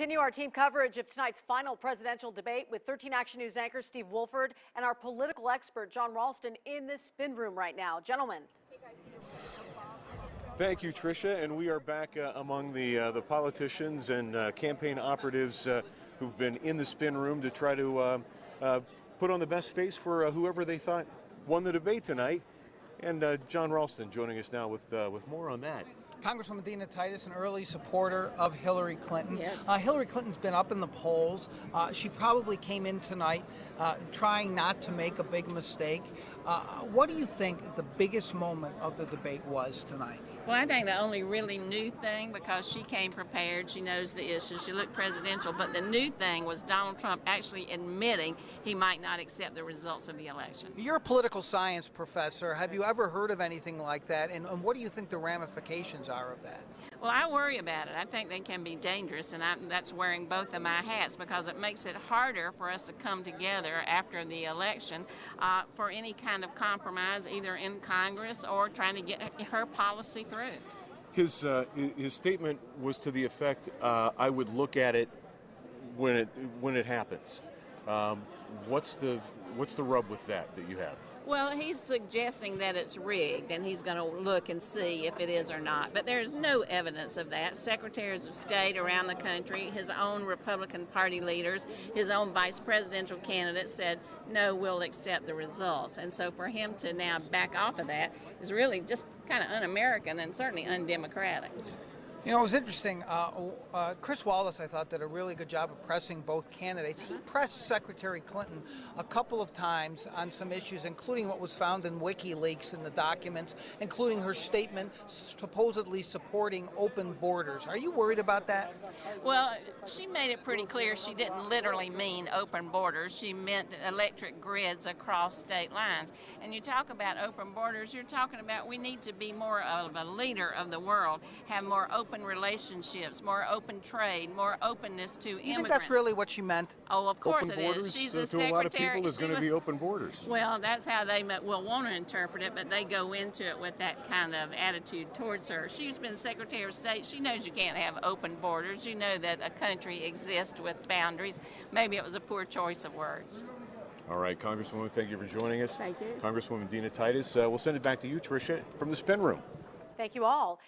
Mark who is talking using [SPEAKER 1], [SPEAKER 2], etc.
[SPEAKER 1] Continue our team coverage of tonight's final presidential debate with 13 Action News anchor Steve Wolford and our political expert John RALSTON in this spin room right now. Gentlemen.
[SPEAKER 2] Thank you, Tricia, and we are back among the politicians and campaign operatives who've been in the spin room to try to put on the best face for whoever they thought won the debate tonight. And John RALSTON joining us now with more on that.
[SPEAKER 3] Congresswoman Dina Titus, an early supporter of Hillary Clinton.
[SPEAKER 1] Yes.
[SPEAKER 3] Hillary Clinton's been up in the polls. She probably came in tonight trying not to make a big mistake. What do you think the biggest moment of the debate was tonight?
[SPEAKER 4] Well, I think the only really new thing, because she came prepared, she knows the issues, she looked presidential, but the new thing was Donald Trump actually admitting he might not accept the results of the election.
[SPEAKER 3] You're a political science professor. Have you ever heard of anything like that? And what do you think the ramifications are of that?
[SPEAKER 4] Well, I worry about it. I think they can be dangerous, and that's wearing both of my hats, because it makes it harder for us to come together after the election for any kind of compromise, either in Congress or trying to get her policy through.
[SPEAKER 2] His statement was to the effect, "I would look at it when it happens." What's the rub with that you have?
[SPEAKER 4] Well, he's suggesting that it's rigged, and he's going to look and see if it is or not. But there's no evidence of that. Secretaries of State around the country, his own Republican Party leaders, his own vice presidential candidate said, no, we'll accept the results. And so for him to now back off of that is really just kind of un-American and certainly undemocratic.
[SPEAKER 3] You know, it was interesting. Chris Wallace, I thought, did a really good job of pressing both candidates. He pressed Secretary Clinton a couple of times on some issues, including what was found in WikiLeaks in the documents, including her statement supposedly supporting open borders. Are you worried about that?
[SPEAKER 4] Well, she made it pretty clear she didn't literally mean open borders. She meant electric grids across state lines. And you talk about open borders, you're talking about we need to be more of a leader of the world, have more open relationships, more open trade, more openness to immigrants.
[SPEAKER 3] You think that's really what she meant?
[SPEAKER 4] Oh, of course
[SPEAKER 2] Open
[SPEAKER 4] it
[SPEAKER 2] borders,
[SPEAKER 4] is. She's
[SPEAKER 2] to
[SPEAKER 4] a secretary.
[SPEAKER 2] a lot of people is going to be open borders.
[SPEAKER 4] Well, that's how they will want to interpret it, but they go into it with that kind of attitude towards her. She's been Secretary of State. She knows you can't have open borders. You know that a country exists with boundaries. Maybe it was a poor choice of words.
[SPEAKER 2] All right, Congresswoman, thank you for joining us.
[SPEAKER 4] Thank you.
[SPEAKER 2] Congresswoman Dina Titus. We'll send it back to you, Tricia, from the spin room.
[SPEAKER 1] Thank you all.